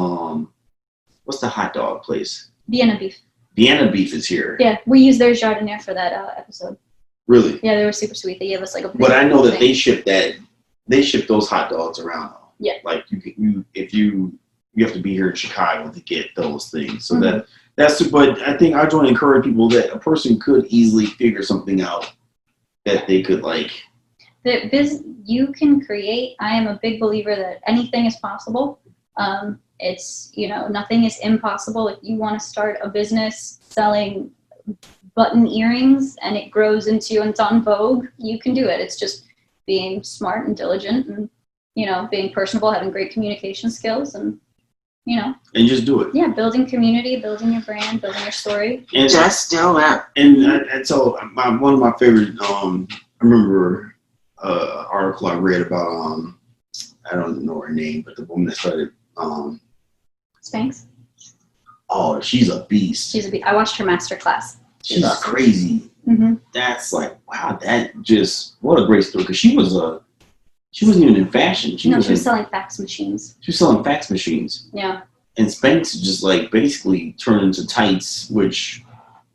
What's the hot dog place? Vienna Beef. Vienna Beef is here. Yeah, we used their jardiniere for that episode. Really? Yeah, they were super sweet. They gave us like a. But I know that they ship those hot dogs around. Though. Yeah. Like you have to be here in Chicago to get those things. So that's. But I think I want to encourage people that a person could easily figure something out that they could like. You can create. I am a big believer that anything is possible. It's, nothing is impossible. If you want to start a business selling button earrings and it grows into, and it's on Vogue, you can do it. It's just being smart and diligent and, being personable, having great communication skills, and you know. And just do it. Yeah, building community, building your brand, building your story. And Just do it. And so one of my favorite, I remember article I read about, I don't know her name, but the woman that started, Spanx. oh, she's a beast. She's a beast. I watched her master class. She's crazy. Mm-hmm. That's like, wow, that just, what a great story. Because she wasn't even in fashion. She was selling fax machines. She was selling fax machines. Yeah. And Spanx just like basically turned into tights, which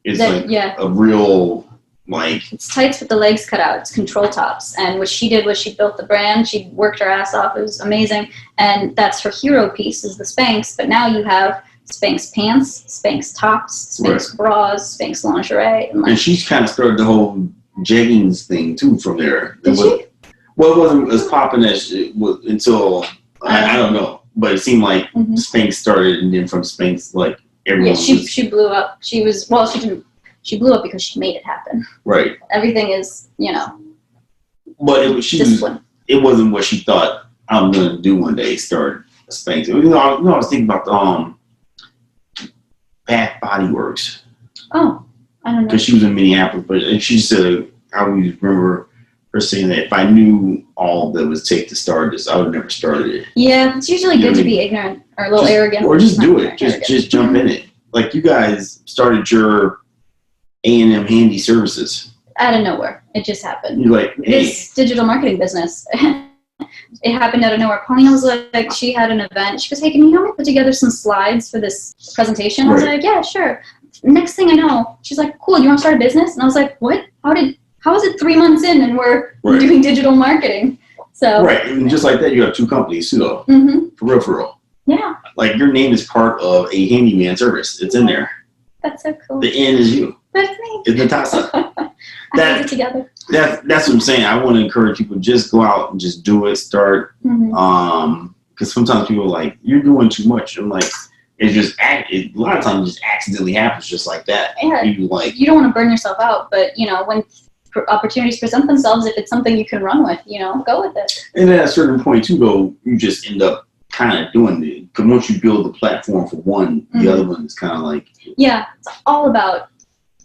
is a real, like. It's tights with the legs cut out. It's control tops. And what she did was she built the brand. She worked her ass off. It was amazing. And that's her hero piece is the Spanx. But now you have Spanx pants, Spanx tops, Spanx bras, Spanx lingerie. And she's kind of started the whole jeggings thing too from there. Did she? Well, it wasn't as popping as it was until, I don't know. But it seemed like Spanx started, and then from Spanx, like everyone. Yeah, she blew up. She didn't. She blew up because she made it happen. Right. Everything is, you know. But discipline. It wasn't what she thought I'm going to do one day. Start a Spanx. You know, I was thinking about the Bath Body Works. Oh, I don't know. Because she was in Minneapolis, but she said, I always remember her saying that if I knew all that it would take to start this, I would have never started it. Yeah, it's usually good to be ignorant or a little arrogant. Or just do it. Just jump in it. Like you guys started your A&M Handy services. Out of nowhere. It just happened. You're like, hey. This digital marketing business. It happened out of nowhere. Paulina was like, she had an event. She goes, hey, can you help me put together some slides for this presentation? I was like, yeah, sure. Next thing I know, she's like, cool, you want to start a business? And I was like, what? How is it 3 months in and we're doing digital marketing? So right, and just like that, you have two companies too, though. For real. Yeah. Like your name is part of a handyman service. It's in there. That's so cool. The N is you. That's me. It's Natasa. I put it together. That's what I'm saying. I want to encourage people just go out and just do it. Start. Because sometimes people are like, you're doing too much. I'm like, it's just a lot of times it just accidentally happens just like that. Yeah. You don't want to burn yourself out, but you know when opportunities present themselves, if it's something you can run with, you know, go with it. And at a certain point too, though, you just end up kind of doing it. Because once you build the platform for one, the other one is kind of like. Yeah, it's all about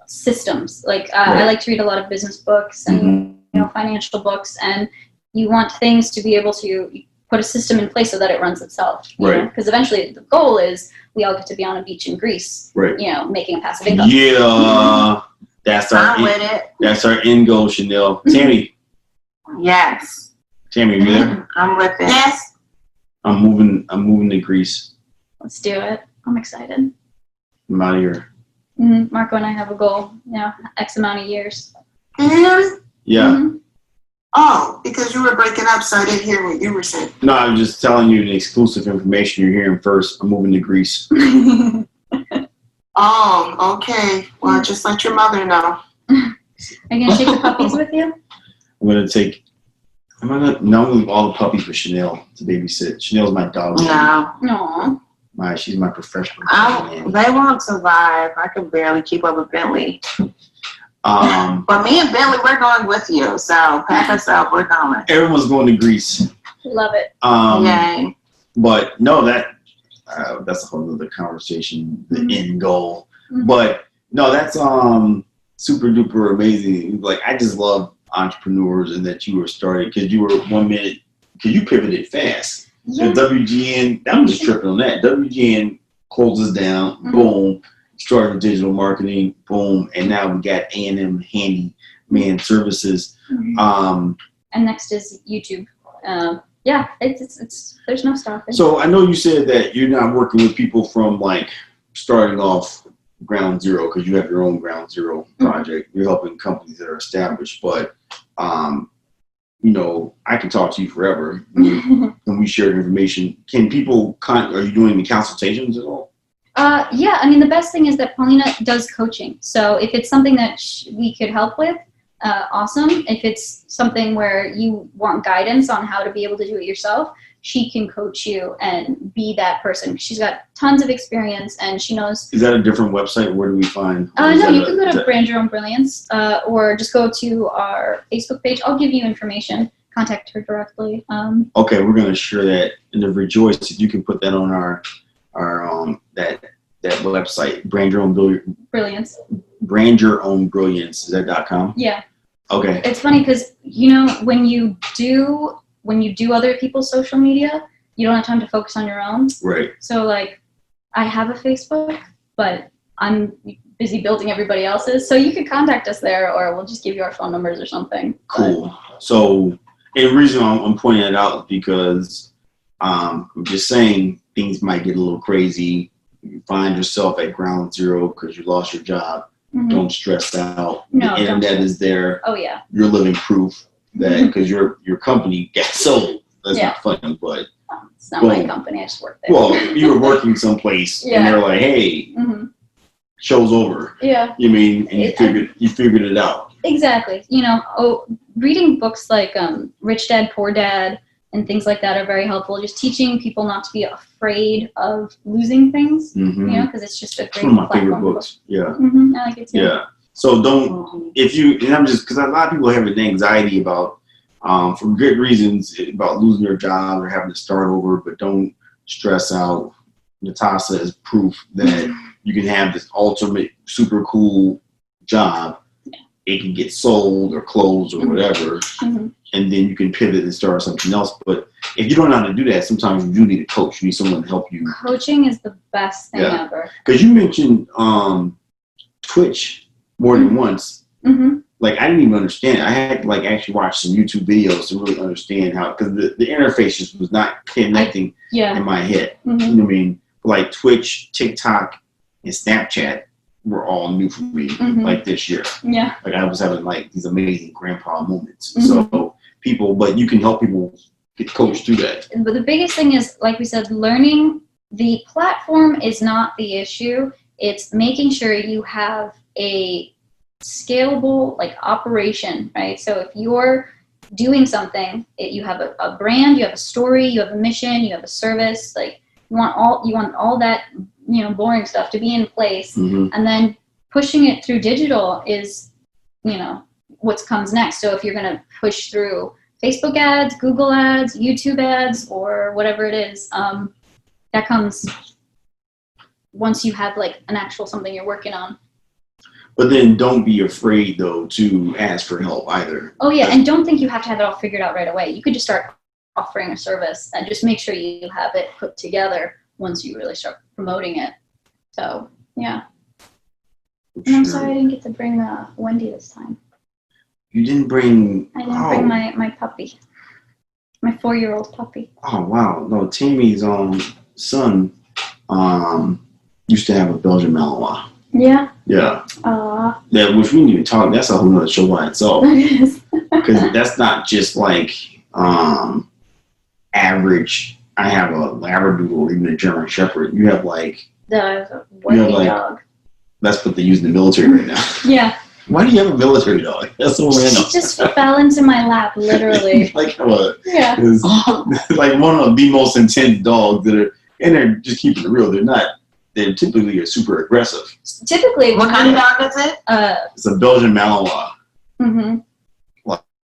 systems. Like I like to read a lot of business books and you know financial books, and you want things to be able to put a system in place so that it runs itself. Right. Because eventually the goal is we all get to be on a beach in Greece. Right. You know, making a passive income. Yeah. That's our end goal, Chanel. Tammy. Yes. Tammy, you there? I'm with it. Yes. I'm moving to Greece. Let's do it. I'm excited. I'm out of here. Marco and I have a goal. You know, X amount of years. Can you hear me? Yeah. Oh, because you were breaking up, so I didn't hear what you were saying. No, I'm just telling you the exclusive information you're hearing first. I'm moving to Greece. Oh, okay. Well, just let your mother know. Are you gonna take the puppies with you? I'm gonna leave all the puppies with Chanel to babysit. Chanel's my dog. No. She's my professional. They won't survive. I can barely keep up with Bentley. But me and Bentley, we're going with you. So pack us up. We're going. Everyone's going to Greece. Love it. Yay. But no, that's a whole other conversation. The end goal. But no, that's super duper amazing. Like I just love entrepreneurs and that you were started because you were 1 minute because you pivoted fast. Yeah. WGN, I'm just tripping on that. WGN closes down, boom, started digital marketing, boom, and now we got A&M Handyman Services. And next is YouTube. Yeah, it's there's no stopping. So I know you said that you're not working with people from like starting off ground zero because you have your own ground zero project. You're helping companies that are established, but you know, I can talk to you forever and we share information. Can people are you doing the consultations at all? Yeah, I mean, the best thing is that Paulina does coaching. So if it's something that we could help with, awesome. If it's something where you want guidance on how to be able to do it yourself, she can coach you and be that person. She's got tons of experience and she knows. Is that a different website? Where do we find? No, you can go to Brand Your Own Brilliance or just go to our Facebook page. I'll give you information. Contact her directly. Okay, we're going to share that in the Rejoice. If you can put that on our that website, Brilliance. brandyourownbrilliance, is that .com? Yeah. Okay. It's funny because, when you do other people's social media, you don't have time to focus on your own. Right. So, like, I have a Facebook, but I'm busy building everybody else's. So you could contact us there, or we'll just give you our phone numbers or something. Cool. So, and the reason I'm pointing it out is because I'm just saying things might get a little crazy. You find yourself at ground zero because you lost your job. Mm-hmm. Don't stress out. No, the internet is there. Oh yeah. You're living proof that because your company got sold. That's not funny, but it's not my company. I just work there. Well, you were working someplace and they're like, "Hey, show's over." Yeah. You mean, and you figured it out. Exactly. Reading books like Rich Dad Poor Dad and things like that are very helpful. Just teaching people not to be afraid of losing things. Because it's just a great one of my platform. favorite books. Yeah. I like it too. Yeah. So because a lot of people have an anxiety about, for good reasons, about losing their job or having to start over, but don't stress out. Natasa is proof that you can have this ultimate super cool job. It can get sold or closed or whatever, and then you can pivot and start something else. But if you don't know how to do that, sometimes you do need a coach. You need someone to help you. Coaching is the best thing ever. Because you mentioned Twitch more than once. Like, I didn't even understand it. I had to actually watch some YouTube videos to really understand how, because the interface just was not connecting in my head. You know what I mean? Like Twitch, TikTok, and Snapchat were all new for me this year. Yeah. Like, I was having these amazing grandpa moments. So but you can help people get coached through that. But the biggest thing is, like we said, learning. The platform is not the issue. It's making sure you have a scalable operation, right? So if you're doing something, you have a brand, you have a story, you have a mission, you have a service, you want all that boring stuff to be in place, and then pushing it through digital is what comes next. So if you're going to push through Facebook ads, Google ads, YouTube ads, or whatever it is, that comes once you have an actual something you're working on. But then don't be afraid, though, to ask for help either. Oh, yeah, and don't think you have to have it all figured out right away. You could just start offering a service and just make sure you have it put together once you really start promoting it. So, yeah. And I'm sorry I didn't get to bring Wendy this time. You didn't bring... I didn't bring my puppy. My 4-year-old puppy. Oh, wow. No, Tammy's son used to have a Belgian Malinois. Yeah. Yeah. Yeah, which we didn't even talk. That's a whole nother show by itself. Because that's not just average. I have a Labradoodle or even a German Shepherd. You have the working dog. That's what they use in the military right now. Yeah. Why do you have a military dog? That's so random. She just fell into my lap, literally. Yeah. One of the most intense dogs that are, and they're just keeping it real. They're typically super aggressive. Typically. What kind of dog is it? It's a Belgian Malinois.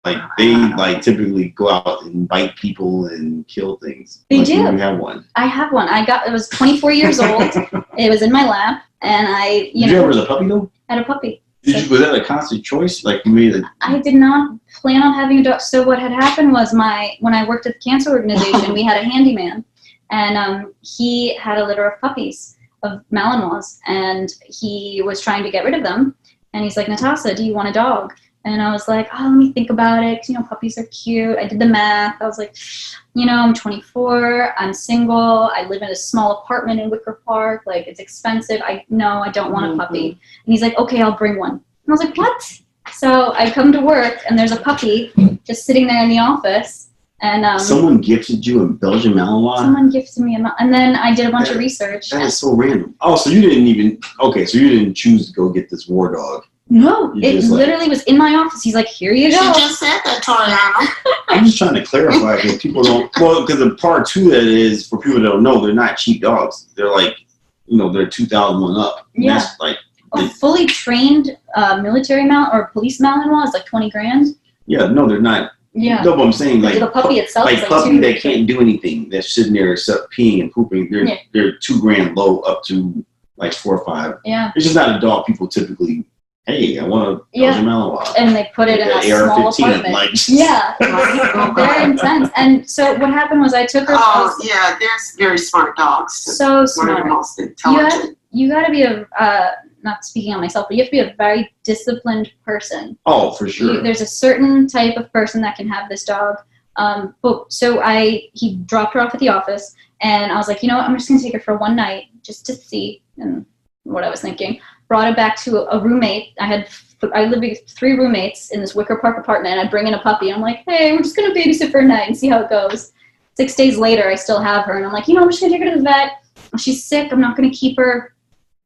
They typically go out and bite people and kill things. They do. You have one. I have one. It was 24 years old. It was in my lap, and Did you ever have a puppy though? I had a puppy. Was that a constant choice? You made it? I did not plan on having a dog. So what had happened was when I worked at the cancer organization, we had a handyman, and he had a litter of puppies, of Malinois, and he was trying to get rid of them. And he's like, Natasa, do you want a dog? And I was like, oh, let me think about it. 'Cause, puppies are cute. I did the math. I was like, I'm 24. I'm single. I live in a small apartment in Wicker Park. It's expensive. I don't want a puppy. And he's like, okay, I'll bring one. And I was like, what? So I come to work, and there's a puppy just sitting there in the office. And someone gifted you a Belgian Malinois? Someone gifted me and then I did a bunch of research. That is so random. Oh, so you didn't choose to go get this war dog. No, it literally was in my office. He's like, here you go. She just said that, Toriano. I'm just trying to clarify because people don't, because the part two that is, for people that don't know, they're not cheap dogs. They're they're 2,001 up. Yeah. A fully trained military or police Malinois is $20,000. Yeah, no, they're not. Yeah. No, but I'm saying like the puppy itself, like is puppy $200. that can't do anything, that's sitting there except peeing and pooping. They're $2,000 low up to like 4 or 5. Yeah. It's just not a dog people typically. Hey, I want a Belgian Malinois. And they put it in a small apartment. Like, yeah. Very intense. And so what happened was I took her. Oh, yeah, there's very smart dogs. So One of smart. the most intelligent. You got to be not speaking on myself, but you have to be a very disciplined person. oh, for sure. There's a certain type of person that can have this dog. He dropped her off at the office, and I was like, you know what, I'm just gonna take her for one night just to see. And what I was thinking, brought her back to a roommate. I lived with 3 roommates in this Wicker Park apartment, and I bring in a puppy, and I'm like, hey, we're just gonna babysit for a night and see how it goes. 6 days later, I still have her, and I'm like, you know, I'm just gonna take her to the vet. She's sick. I'm not gonna keep her.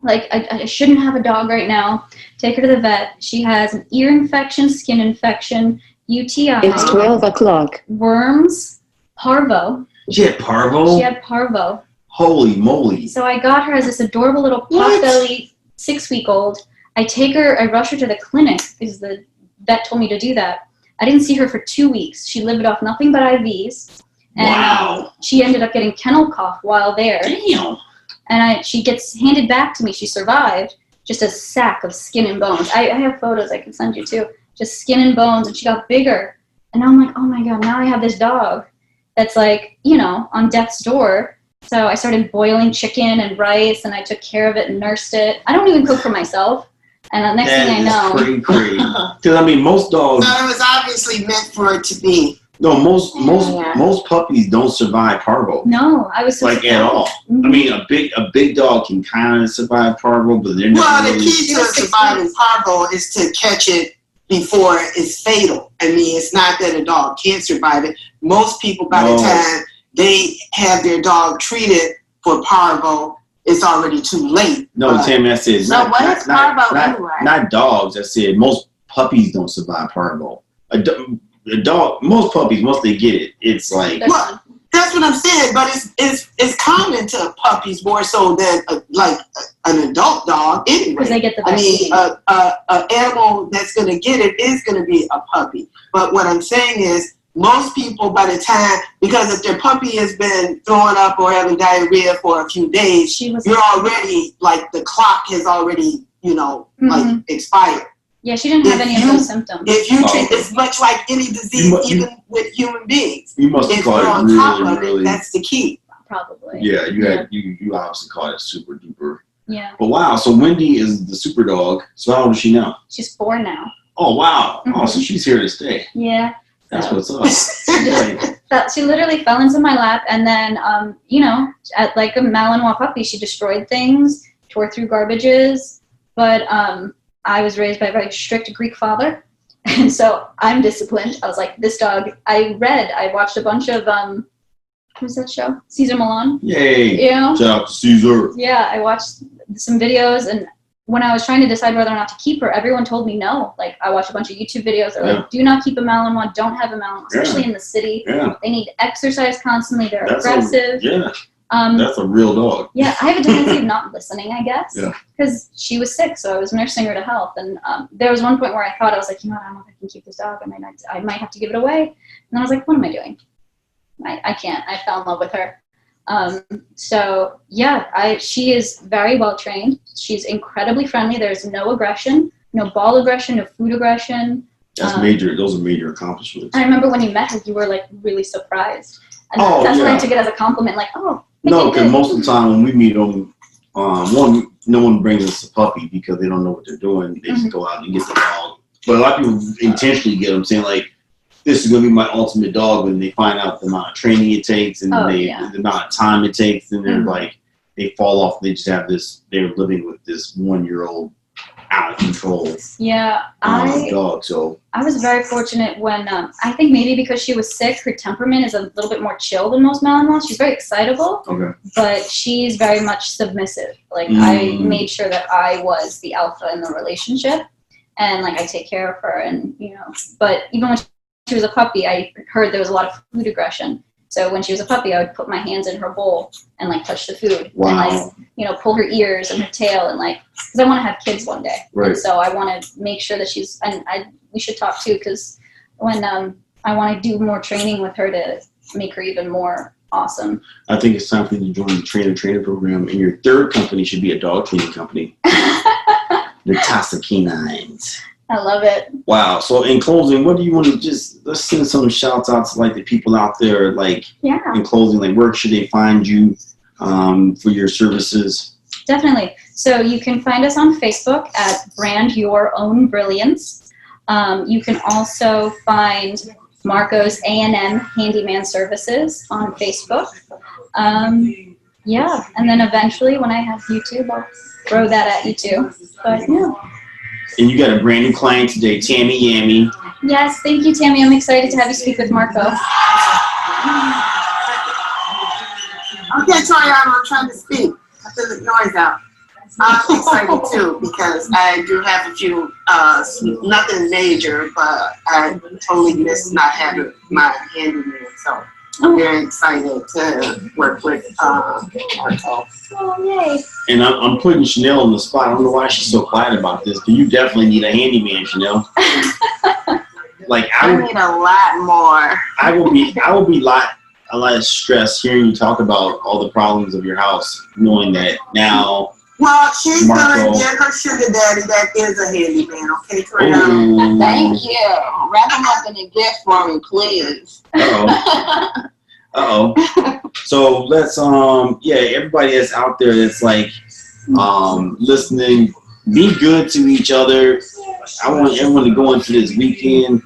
Like, I shouldn't have a dog right now. Take her to the vet. She has an ear infection, skin infection, UTI. It's 12 o'clock. Worms, parvo. She had parvo? She had parvo. Holy moly. So I got her as this adorable little pot-belly 6-week-old. I rush her to the clinic because the vet told me to do that. I didn't see her for 2 weeks. She lived off nothing but IVs. And wow. She ended up getting kennel cough while there. Damn. And she gets handed back to me. She survived. Just a sack of skin and bones. I have photos I can send you too. Just skin and bones, and she got bigger. And I'm like, oh my God, now I have this dog that's like, you know, on death's door. So I started boiling chicken and rice, and I took care of it and nursed it. I don't even cook for myself. And the next thing I know. That is pretty. Because, I mean, most dogs. So it was obviously meant for it to be. No, most puppies don't survive parvo. No, I was so like surprised. at all. Mm-hmm. I mean, a big dog can kind of survive parvo, but they're not. Well, the key to surviving parvo is to catch it before it's fatal. I mean, it's not that a dog can't survive it. Most people, by the time they have their dog treated for parvo, it's already too late. No, Tammy, I said So what is parvo anyway? Not dogs. I said most puppies don't survive parvo. A dog, most puppies, once they get it, it's like. Well, that's what I'm saying, but it's common to puppies more so than an adult dog anyway. Because they get the I vaccine. mean, an animal that's going to get it is going to be a puppy. But what I'm saying is, most people, by the time, because if their puppy has been throwing up or having diarrhea for a few days, you're already, like, the clock has already, like, expired. Yeah, she didn't have any of those symptoms. If you treat it's much like any disease, even with human beings. You must have if caught you're it on really, top of really. it, that's the key. Probably. Yeah, you obviously caught it super duper. Yeah. But wow, so Wendy is the super dog. So how old is she now? She's 4 now. Oh wow! Mm-hmm. Oh, so she's here to stay. Yeah. That's what's up. She literally fell into my lap, and then, at like a Malinois puppy, she destroyed things, tore through garbages. But I was raised by a very strict Greek father, and so I'm disciplined. I was like, this dog. I watched a bunch of who's that show? Cesar Millan. Yay! You know? Shout out to Caesar. Yeah, I watched some videos, and when I was trying to decide whether or not to keep her, everyone told me no. Like, I watched a bunch of YouTube videos. They're like, do not keep a Malinois. Don't have a Malinois, especially in the city. Yeah. They need exercise constantly. They're aggressive. That's a real dog. Yeah, I have a tendency of not listening, I guess. Yeah. Because she was sick, so I was nursing her to health. And there was one point where I thought, I was like, you know what, I don't know if I can keep this dog. I might have to give it away. And then I was like, what am I doing? I can't. I fell in love with her. So yeah, she is very well trained. She's incredibly friendly. There's no aggression, no ball aggression, no food aggression. That's major. Those are major accomplishments. I remember when you met her, you were like really surprised. And that's what I took it as a compliment. Like, oh. No, because most of the time when we meet them, no one brings us a puppy because they don't know what they're doing. They just go out and get the dog. But a lot of people intentionally get them, saying like, this is going to be my ultimate dog, and they find out the amount of training it takes and the amount of time it takes, and they're like, they fall off. They just have this, they're living with this 1-year-old out of control dog. So I was very fortunate when, I think maybe because she was sick, her temperament is a little bit more chill than most Malinois. She's very excitable, but she's very much submissive. Like, I made sure that I was the alpha in the relationship, and like, I take care of her, and but even when she was a puppy, I heard there was a lot of food aggression. So when she was a puppy, I would put my hands in her bowl and like touch the food and like, pull her ears and her tail, and like, because I want to have kids one day. Right. And so I want to make sure that she's, and we should talk too, because when I want to do more training with her to make her even more awesome. I think it's time for you to join the trainer program, and your third company should be a dog training company. Natasa Canines. I love it. Wow. So in closing, what do you want to let's send some shouts out to like the people out there, like in closing, like where should they find you for your services? Definitely. So you can find us on Facebook at Brand Your Own Brilliance. You can also find Marco's A&M Handyman Services on Facebook. Yeah, and then eventually when I have YouTube, I'll throw that at you too. But yeah. And you got a brand new client today, Tammy Yammy. Yes, thank you, Tammy. I'm excited to have you speak with Marco. Okay, Toriano, I'm trying to speak. I feel the noise out. I'm excited too because I do have a few, nothing major, but I totally miss not having my handyman. So I'm very excited to work with Marco. Oh, yay. And I'm putting Chanel on the spot. I don't know why she's so quiet about this, but you definitely need a handyman, Chanel. Like I need a lot more. I will be a lot stressed hearing you talk about all the problems of your house, knowing that now. Well, she's Marco. gonna get her sugar daddy that is a handyman, okay, Toriano? Thank you. Wrap him up in a gift for me, please. Uh-oh. So let's everybody that's out there that's like listening, be good to each other. I want everyone to go into this weekend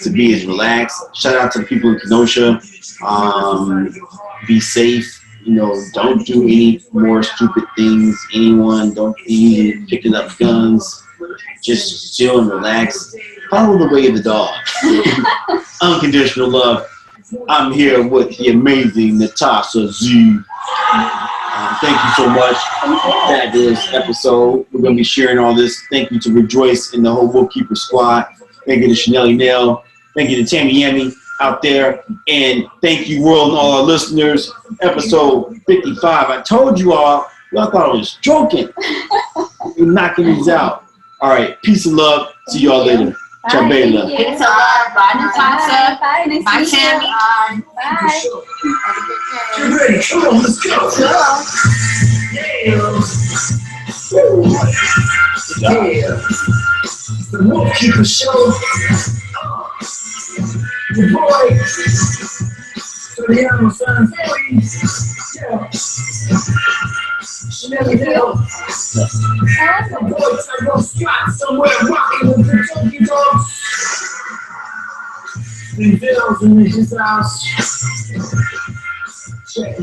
to be as relaxed. Shout out to the people in Kenosha. Be safe. You know, don't do any more stupid things. Anyone, don't be picking up guns. Just chill and relax. Follow the way of the dog. Unconditional love. I'm here with the amazing Natasa Z. Thank you so much. That is episode. We're going to be sharing all this. Thank you to Rejoice and the whole Wolfkeeper squad. Thank you to Chanel Nell. Thank you to Tammy Yammy out there. And thank you, world, and all our listeners. Episode 55. I told you all, y'all thought I was joking. We're knocking these out. All right. Peace and love. See y'all later. Ciao, bella. Peace and love. Bye, Natasa. Bye. Nice Bye, to meet Tammy. you. Bye. Get ready. Come on, let's go. Yeah. The Wolfkeeper show. The boy. Toriano San yeah. Chanel Hill. The boy Turbo Scott somewhere rocking with the Junkie Dogs. And Bill's in his house. Check.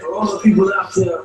For all the people out there